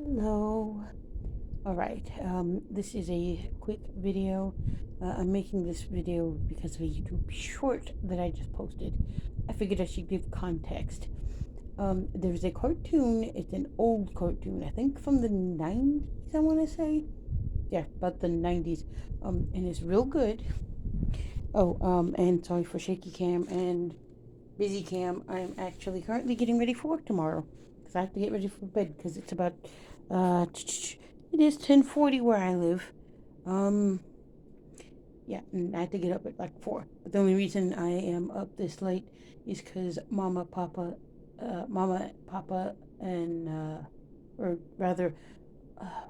Hello. All right. This is a quick video. I'm making this video because of a YouTube short that I just posted. I figured I should give context. There's a cartoon. It's an old cartoon. I think from the 90s, I want to say. Yeah, about the 90s. And it's real good. Oh, and sorry for shaky cam and busy cam. I'm actually currently getting ready for work tomorrow because I have to get ready for bed because it's about it is 10:40 where I live. Um, yeah, and I have to get up at like 4. But the only reason I am up this late is because Mama, Papa, and or rather, uh,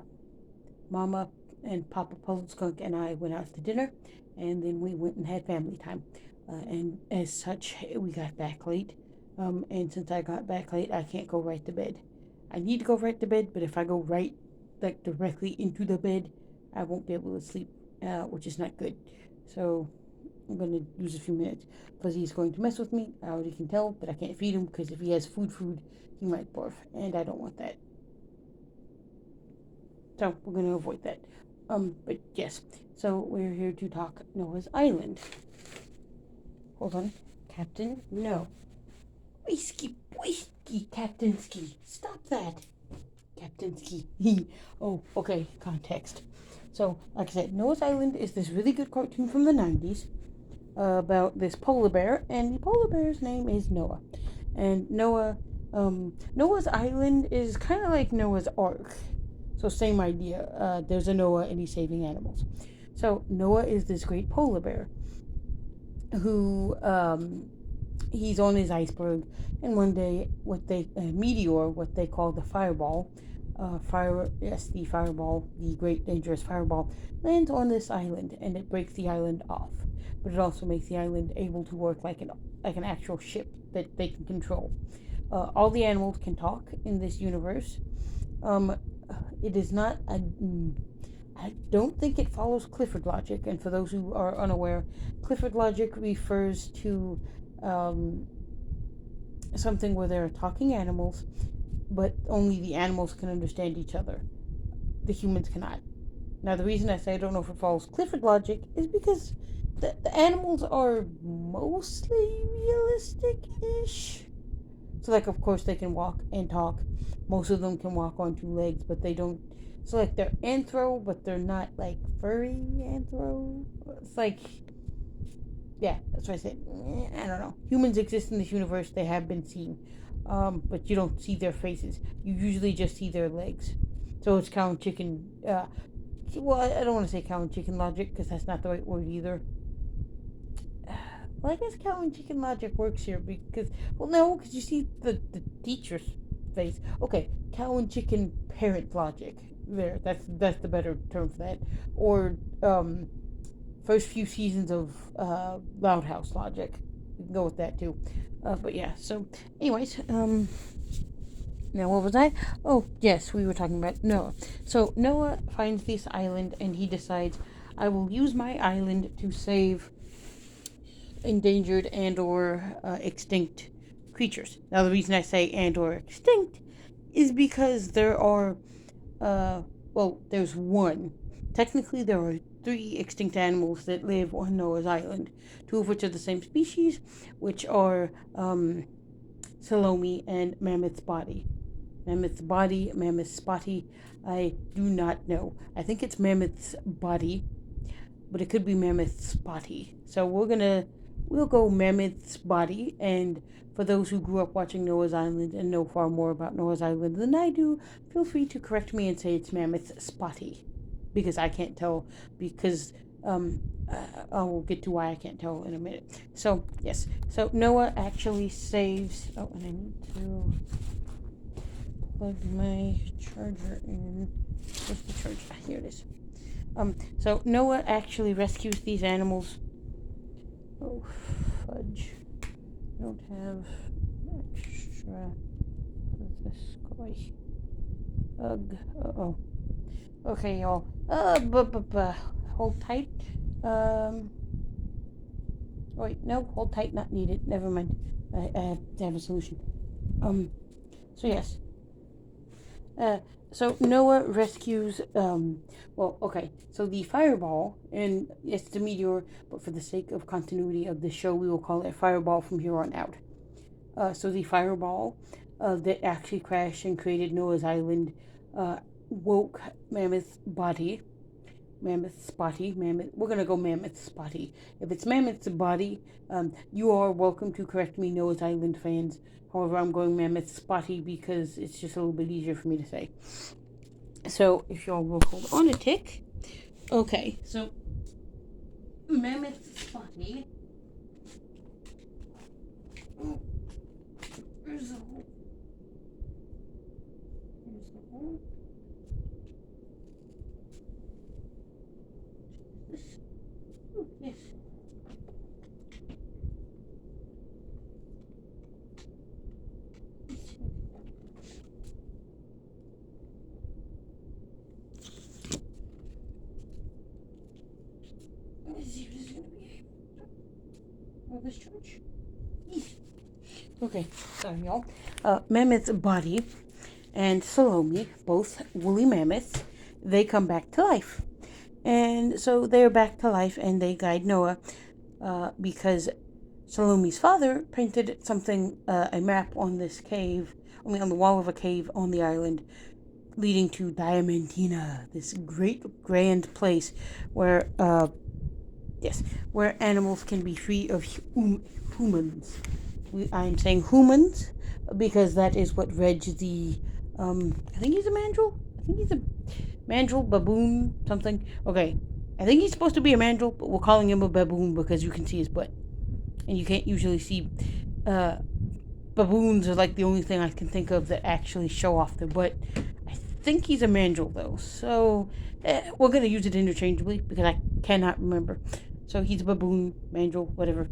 Mama and Papa Puzzle Skunk and I went out to dinner, and then we went and had family time. And as such, we got back late. And since I got back late, I can't go right to bed. I need to go right to bed, but if I go right, like directly into the bed, I won't be able to sleep, which is not good. So I'm gonna lose a few minutes. Fuzzy is going to mess with me. I already can tell, but I can't feed him because if he has food, he might barf, and I don't want that. So we're gonna avoid that. But yes. So we're here to talk Noah's Island. Hold on, Captain. No. Whiskey, whiskey, Captain Ski. Stop that, Captain Ski. Oh, okay. Context. So, like I said, Noah's Island is this really good cartoon from the 90s about this polar bear, and the polar bear's name is Noah. And Noah's Island is kind of like Noah's Ark. So, same idea. There's a Noah and he's saving animals. So, Noah is this great polar bear who he's on his iceberg, and one day, what they meteor, what they call the fireball, the fireball, the great dangerous fireball, lands on this island, and it breaks the island off. But it also makes the island able to work like an actual ship that they can control. All the animals can talk in this universe. Um, it is not a. I don't think it follows Clifford logic, and for those who are unaware, Clifford logic refers to um, something where there are talking animals, but only the animals can understand each other. The humans cannot. Now, the reason I say I don't know if it follows Clifford logic is because the animals are mostly realistic ish. So, like, of course, they can walk and talk. Most of them can walk on two legs, but they don't. So, like, they're anthro, but they're not, like, furry anthro. It's like, yeah, that's what I said. I don't know. Humans exist in this universe, they have been seen. But you don't see their faces. You usually just see their legs. So it's cow and chicken. Well, I don't want to say cow and chicken logic because that's not the right word either. Well, I guess cow and chicken logic works here because, well, no, because you see the teacher's face. Okay, cow and chicken parent logic. There, that's the better term for that. Or first few seasons of Loud House logic. We can go with that too. But yeah. So, anyways, now what was I? Oh, yes, we were talking about Noah. So Noah finds this island and he decides, I will use my island to save endangered and or extinct creatures. Now the reason I say and or extinct is because there are there's one. Technically there are 3 extinct animals that live on Noah's Island, 2 of which are the same species, which are Salome and Mammoth's Body. Mammoth's Body, Mammoth's Spotty, I do not know. I think it's Mammoth's Body, but it could be Mammoth Spotty. So we'll go Mammoth's Body. And for those who grew up watching Noah's Island and know far more about Noah's Island than I do, feel free to correct me and say it's Mammoth Spotty, because I can't tell. Because I will get to why I can't tell in a minute. So yes, so Noah actually saves. Oh, and I need to plug my charger in. Where's the charger? Here it is. So Noah actually rescues these animals. Oh, fudge. I don't have extra of this guy. Ugh. Uh-oh. Okay, y'all. Hold tight. Wait, no, hold tight, not needed. Never mind. I have to have a solution. So yes. So Noah rescues. Well, okay. So the fireball, and it's the meteor, but for the sake of continuity of the show, we will call it Fireball from here on out. So the fireball that actually crashed and created Noah's Island woke Mammoth's body. Mammoth Spotty. Mammoth. We're gonna go Mammoth Spotty. If it's Mammoth's body, you are welcome to correct me, Noah's Island fans. However, I'm going Mammoth Spotty because it's just a little bit easier for me to say. So, if y'all will hold on a tick. Okay, so Mammoth Spotty. Oh, where's the hole? Here's the hole. This. Oh, yes. This church. Okay, sorry y'all. Mammoth's body and Salome, both woolly mammoths, they come back to life. And so they're back to life and they guide Noah because Salome's father painted something, a map on this cave, on the wall of a cave on the island, leading to Diamantina, this great grand place where where animals can be free of humans. I'm saying humans because that is what Reg the, I think he's a mandrill? I think he's a mandrill, baboon, something. Okay, I think he's supposed to be a mandrill, but we're calling him a baboon because you can see his butt. And you can't usually see, baboons are like the only thing I can think of that actually show off their butt. I think he's a mandrill though, so we're going to use it interchangeably because I cannot remember. So he's a baboon, mandrill, whatever.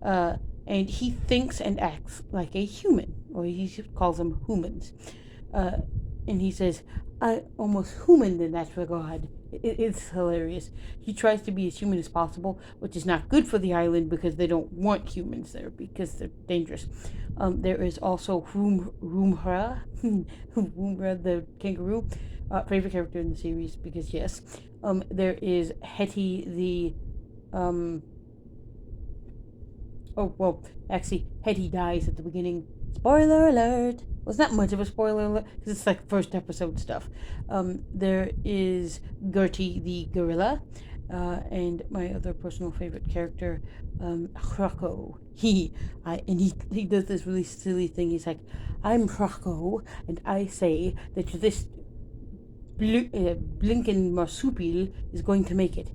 And he thinks and acts like a human, or he calls them humans. And he says, I almost human in that regard. It's hilarious. He tries to be as human as possible, which is not good for the island because they don't want humans there because they're dangerous. There is also Roomra, Roomra the kangaroo, favorite character in the series because yes. There is Hetty the oh, well, actually, Hetty dies at the beginning. Spoiler alert! Well, it's not much of a spoiler alert, because it's like first episode stuff. There is Gertie the gorilla, and my other personal favorite character, Rocco. He does this really silly thing. He's like, I'm Rocco, and I say that this blinking marsupial is going to make it.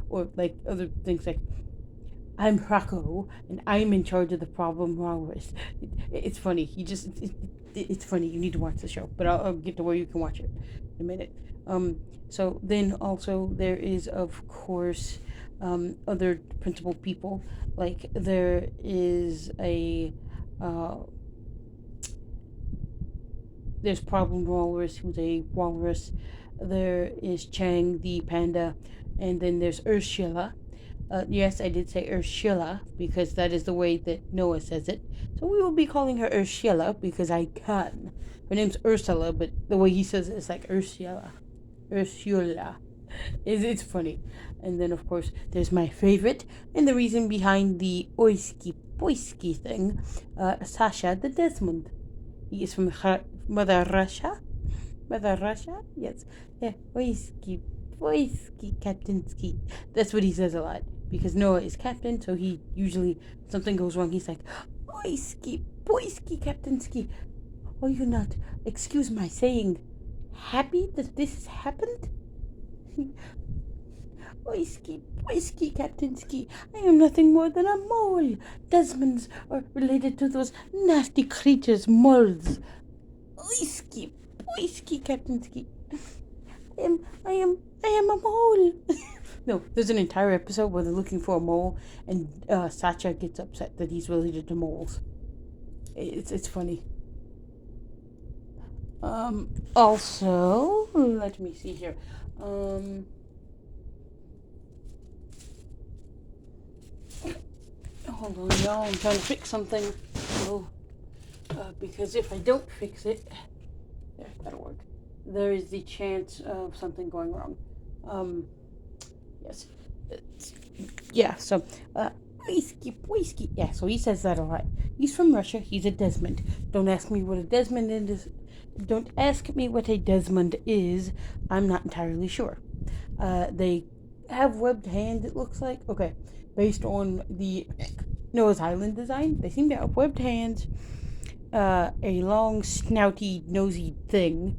Or like other things like, I'm Rocco, and I'm in charge of the problem walrus. It's funny. It's funny. You need to watch the show, but I'll get to where you can watch it in a minute. So then also there is, of course, other principal people. Like there is there's Problem Walrus, who's a walrus. There is Chang the panda, and then there's Ursula. Yes, I did say Ursula because that is the way that Noah says it. So we will be calling her Ursula because I can. Her name's Ursula, but the way he says it is like Ursula. Ursula. It's funny. And then, of course, there's my favorite, and the reason behind the oiski poiski thing, Sasha the Desmond. He is from Mother Russia. Mother Russia? Yes. Yeah, oiski poiski Captainsky. That's what he says a lot. Because Noah is captain, so he usually, if something goes wrong, he's like, oiski poiski Captainsky. Are you not, excuse my saying, happy that this has happened? Oiski, poiski, Captainsky, I am nothing more than a mole. Desmonds are related to those nasty creatures, moles. Oiski, poiski, Captainsky. I am a mole. No, there's an entire episode where they're looking for a mole, and Sacha gets upset that he's related to moles. It's funny. Also, let me see here. Hold on, y'all. I'm trying to fix something. So, because if I don't fix it, there, that'll work. There is the chance of something going wrong. Yes. Yeah, so, Whiskey. Yeah, so he says that a lot. He's from Russia. He's a Desmond. Don't ask me what a Desmond is. Don't ask me what a Desmond is. I'm not entirely sure. They have webbed hands, it looks like. Okay, based on the Noah's Island design, they seem to have webbed hands, a long, snouty, nosy thing.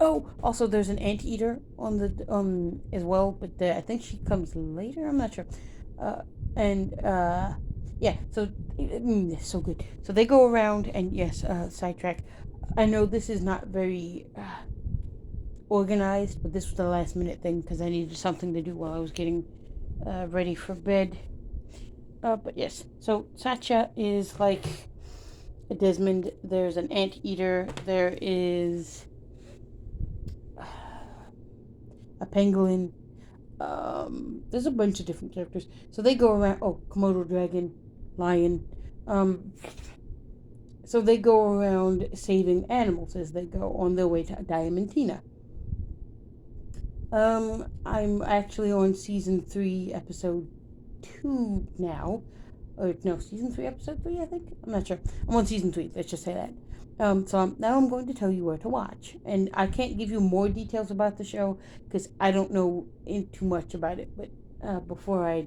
Oh, also there's an anteater on the as well, but I think she comes later. I'm not sure. And yeah, so so good. So they go around, and yes, sidetrack. I know this is not very organized, but this was the last minute thing because I needed something to do while I was getting ready for bed. But yes, so Satya is like a Desmond. There's an anteater. There is a pangolin. There's a bunch of different characters. So they go around. Oh, Komodo dragon, lion. So they go around saving animals as they go on their way to Diamantina. I'm actually on season 3, episode 2 now. Or no, season 3, episode 3, I think. I'm not sure. I'm on season 3. Let's just say that. Now I'm going to tell you where to watch, and I can't give you more details about the show because I don't know too much about it. But before I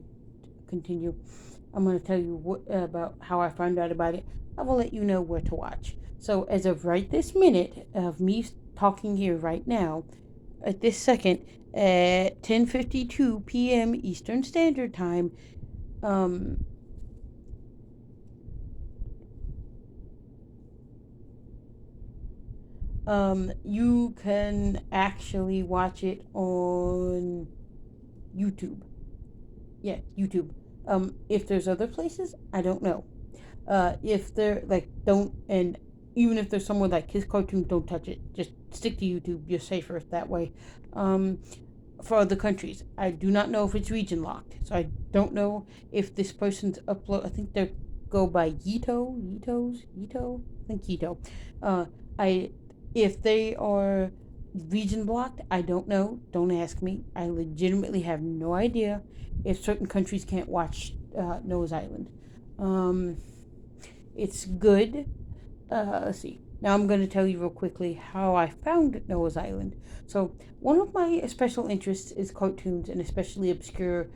continue, I'm going to tell you about how I found out about it. I will let you know where to watch. So as of right this minute of me talking here right now, at this second, at 10:52 p.m. Eastern Standard Time, you can actually watch it on YouTube. Yeah, YouTube. If there's other places, I don't know. If they're like, don't, and even if there's somewhere like Kids Cartoon, don't touch it. Just stick to YouTube. You're safer that way. For other countries, I do not know if it's region locked, so I don't know if this person's upload. I think they go by Yito. I think Yito. I If they are region blocked, I don't know. Don't ask me. I legitimately have no idea if certain countries can't watch Noah's Island. It's good. Let's see. Now I'm going to tell you real quickly how I found Noah's Island. So one of my special interests is cartoons, and especially obscure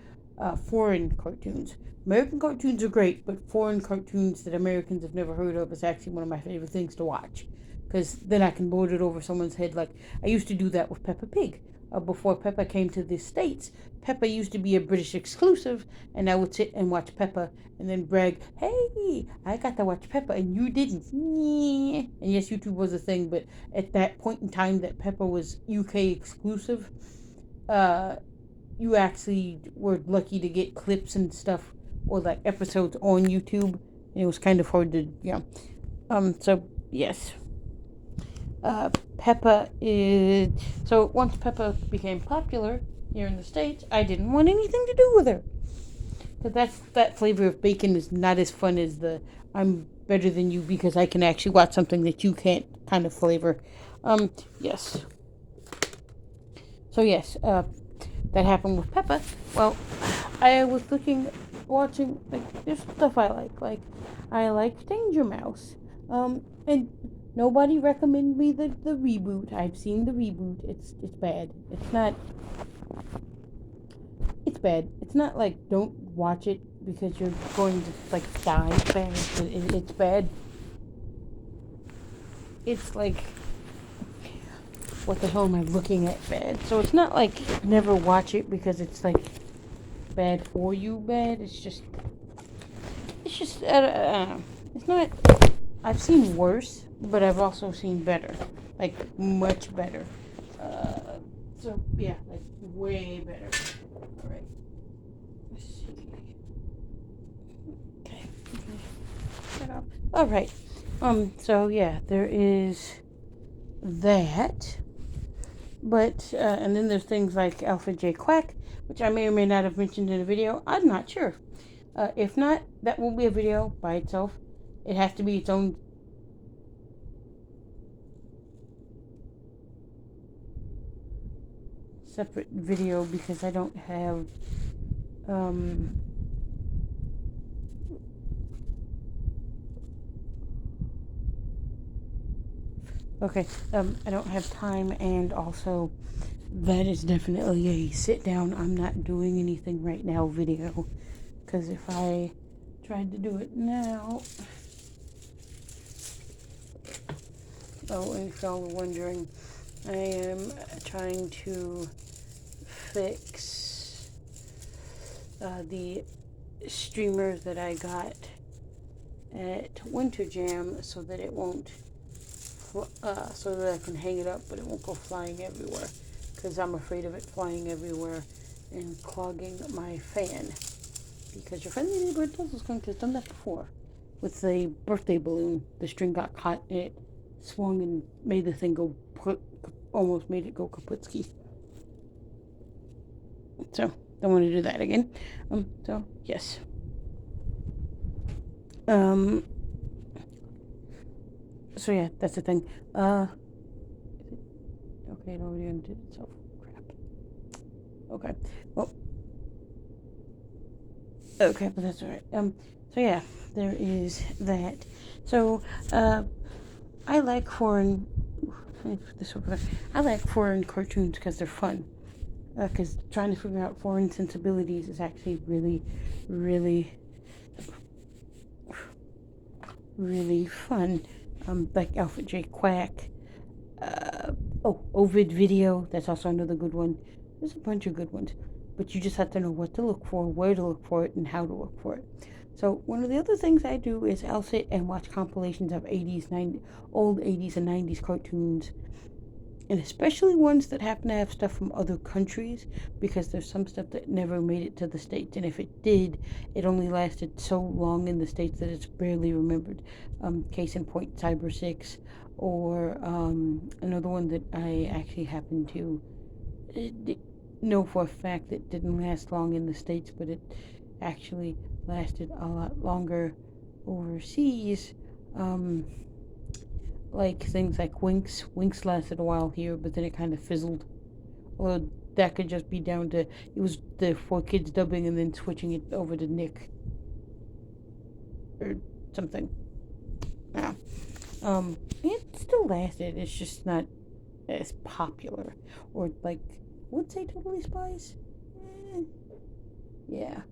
foreign cartoons. American cartoons are great, but foreign cartoons that Americans have never heard of is actually one of my favorite things to watch. Because then I can lord it over someone's head. Like I used to do that with Peppa Pig. Before Peppa came to the States, Peppa used to be a British exclusive, and I would sit and watch Peppa and then brag, hey, I got to watch Peppa and you didn't. And yes, YouTube was a thing, but at that point in time that Peppa was UK exclusive, you actually were lucky to get clips and stuff or like episodes on YouTube. And it was kind of hard to, so yes. Peppa is... So once Peppa became popular here in the States, I didn't want anything to do with her. Because that flavor of bacon is not as fun as the I'm better than you because I can actually watch something that you can't kind of flavor. Yes. So yes, that happened with Peppa. Well, I was watching, like, there's stuff I like. Like, I like Danger Mouse. And nobody recommended me the reboot. I've seen the reboot. It's bad. It's bad. It's not like don't watch it because you're going to like die. It's bad. It's bad. It's like, what the hell am I looking at? Bad. So it's not like never watch it because it's like bad for you. Bad. It's just it's not. I've seen worse, but I've also seen better, like much better. So yeah, like way better. All right. Let's see. Okay. Shut up. All right. So yeah, there is that. But and then there's things like Alfred J. Quack, which I may or may not have mentioned in a video. I'm not sure. If not, that won't be a video by itself. It has to be its own. separate video because I don't have I don't have time, and also that is definitely a sit down, I'm not doing anything right now video, because if I tried to do it now, and if y'all were wondering, I am trying to fix the streamer that I got at Winter Jam so that it won't so that I can hang it up, but it won't go flying everywhere, because I'm afraid of it flying everywhere and clogging my fan, because your friendly neighborhood puzzle skunk has done that before with the birthday balloon. The string got caught and it swung and made the thing go almost made it go kaputski. So don't want to do that again. So yes. So yeah, that's the thing. Okay, it already undid itself. Crap. Okay. Well. Okay, but that's alright. So yeah, there is that. So, I like foreign. I like foreign cartoons because they're fun. Because trying to figure out foreign sensibilities is actually really, really, really fun. Like Alfred J. Quack. Ovid Video. That's also another good one. There's a bunch of good ones, but you just have to know what to look for, where to look for it, and how to look for it. So one of the other things I do is I'll sit and watch compilations of old 80s and 90s cartoons, and especially ones that happen to have stuff from other countries, because there's some stuff that never made it to the States, and if it did, it only lasted so long in the States that it's barely remembered. Case in point, Cyber 6, or another one that I actually happen to know for a fact that didn't last long in the States, but it actually lasted a lot longer overseas. Like things like Winx. Winx lasted a while here, but then it kind of fizzled. Or that could just be down to it was the 4Kids dubbing and then switching it over to Nick or something. Yeah. It still lasted. It's just not as popular. Or like, would say Totally Spies. Yeah.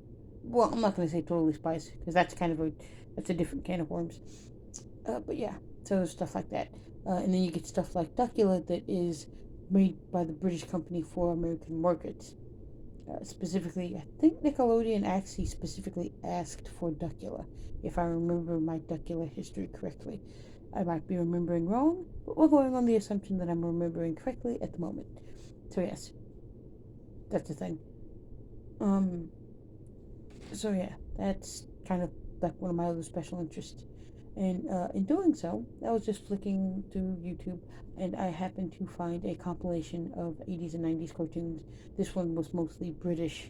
Well, I'm not gonna say Totally Spies because that's a different can of worms. But yeah, so stuff like that. And then you get stuff like Duckula that is made by the British company for American markets. Specifically, I think Nickelodeon actually specifically asked for Duckula, if I remember my Duckula history correctly. I might be remembering wrong, but we're going on the assumption that I'm remembering correctly at the moment. So yes, that's the thing. So yeah, that's kind of like one of my other special interests. And in doing so, I was just flicking through YouTube, and I happened to find a compilation of 80s and 90s cartoons. This one was mostly British.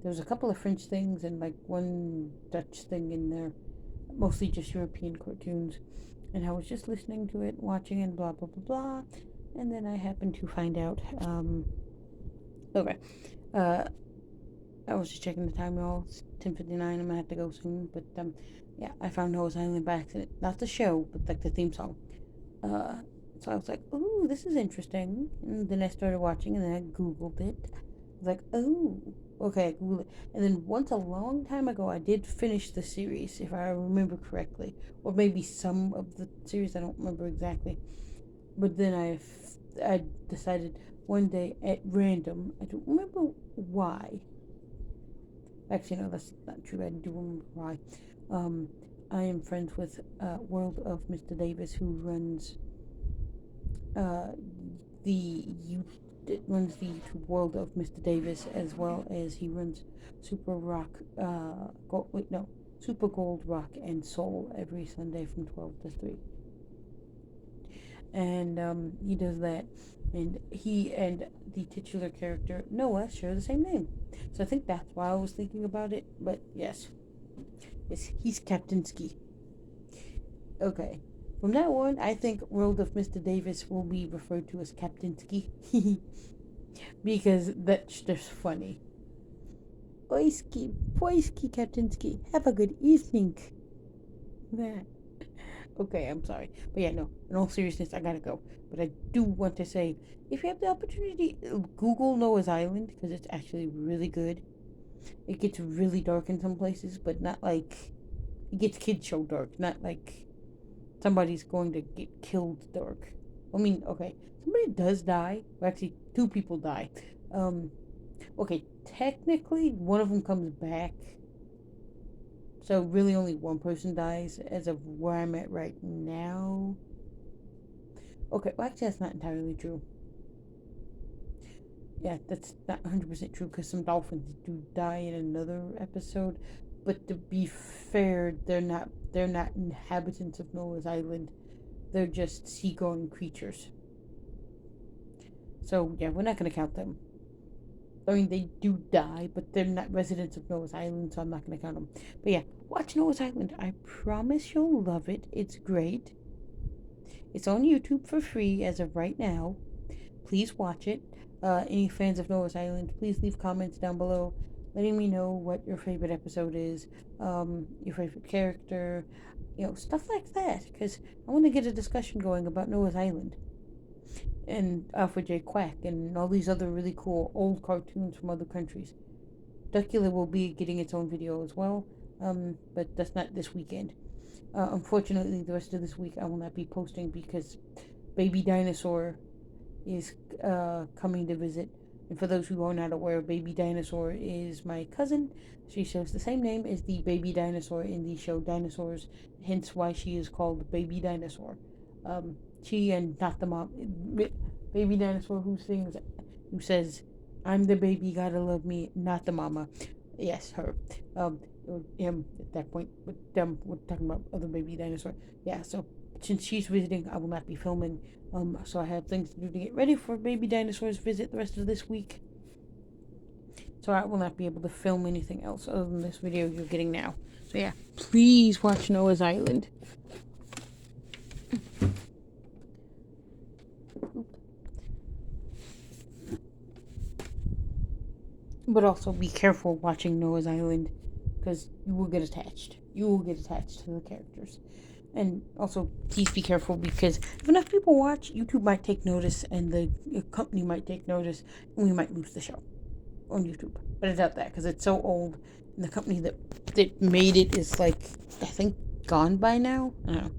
There was a couple of French things and like one Dutch thing in there, mostly just European cartoons. And I was just listening to it, watching it, blah blah blah blah. And then I happened to find out. Okay. I was just checking the time, y'all. It's 10:59. I'm gonna have to go soon, but yeah, I found Noah's Island by accident. Not the show, but like the theme song. So I was like, "Ooh, this is interesting." And then I started watching, and then I Googled it. I was like, "Oh, okay." I Googled it, and then once a long time ago, I did finish the series, if I remember correctly, or maybe some of the series. I don't remember exactly. But then I decided one day at random. I don't remember why. Actually, no, that's not true. I do remember why. I am friends with World of Mr. Davis, who runs runs the YouTube World of Mr. Davis, as well as he runs Super Rock. Super Gold Rock and Soul every Sunday from 12 to 3. And he does that, and he and the titular character Noah share the same name, so I think that's why I was thinking about it. But yes, he's Captain Ski. Okay, from now on, I think World of Mr. Davis will be referred to as Captain Ski. because that's just funny. Oiski, poiski, Captainski. Have a good evening. That. Okay, I'm sorry. But yeah, no, in all seriousness, I gotta go. But I do want to say, if you have the opportunity, Google Noah's Island, because it's actually really good. It gets really dark in some places, but not like. It gets kid show dark, not like somebody's going to get killed dark. I mean, okay, somebody does die. Well, actually, two people die. Um, okay, technically, one of them comes back. So really, only one person dies as of where I'm at right now. Okay, well, actually, that's not entirely true. Yeah, that's not 100% true because some dolphins do die in another episode. But to be fair, they're not inhabitants of Noah's Island. They're just seagoing creatures. So yeah, we're not gonna count them. I mean, they do die, but they're not residents of Noah's Island, so I'm not gonna count them. But yeah, watch Noah's Island. I promise you'll love it. It's great. It's on YouTube for free as of right now. Please watch it. Any fans of Noah's Island, please leave comments down below letting me know what your favorite episode is, your favorite character, stuff like that. Because I want to get a discussion going about Noah's Island and Alfred J. Quack and all these other really cool old cartoons from other countries. Duckula will be getting its own video as well, but that's not this weekend. Unfortunately, the rest of this week I will not be posting because Baby Dinosaur is coming to visit. And for those who are not aware, Baby Dinosaur is my cousin. She shares the same name as the baby dinosaur in the show Dinosaurs, hence why she is called Baby Dinosaur. She and not the mom, Baby Dinosaur who says, "I'm the baby, gotta love me," not the mama. Yes, her. Him at that point, but we're talking about other Baby Dinosaur. Yeah, so since she's visiting, I will not be filming. So I have things to do to get ready for Baby Dinosaur's visit the rest of this week. So I will not be able to film anything else other than this video you're getting now. So yeah, please watch Noah's Island. But also be careful watching Noah's Island because you will get attached. You will get attached to the characters. And also, please be careful because if enough people watch, YouTube might take notice and the company might take notice and we might lose the show on YouTube. But I doubt that because it's so old and the company that made it is like, I think, gone by now. I don't know.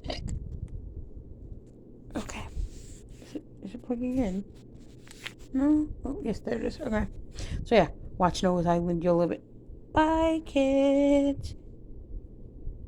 Heck. Okay. Is it plugging in? No? Oh, yes, there it is. Okay. So yeah, watch Noah's Island. You'll love it. Bye, kids.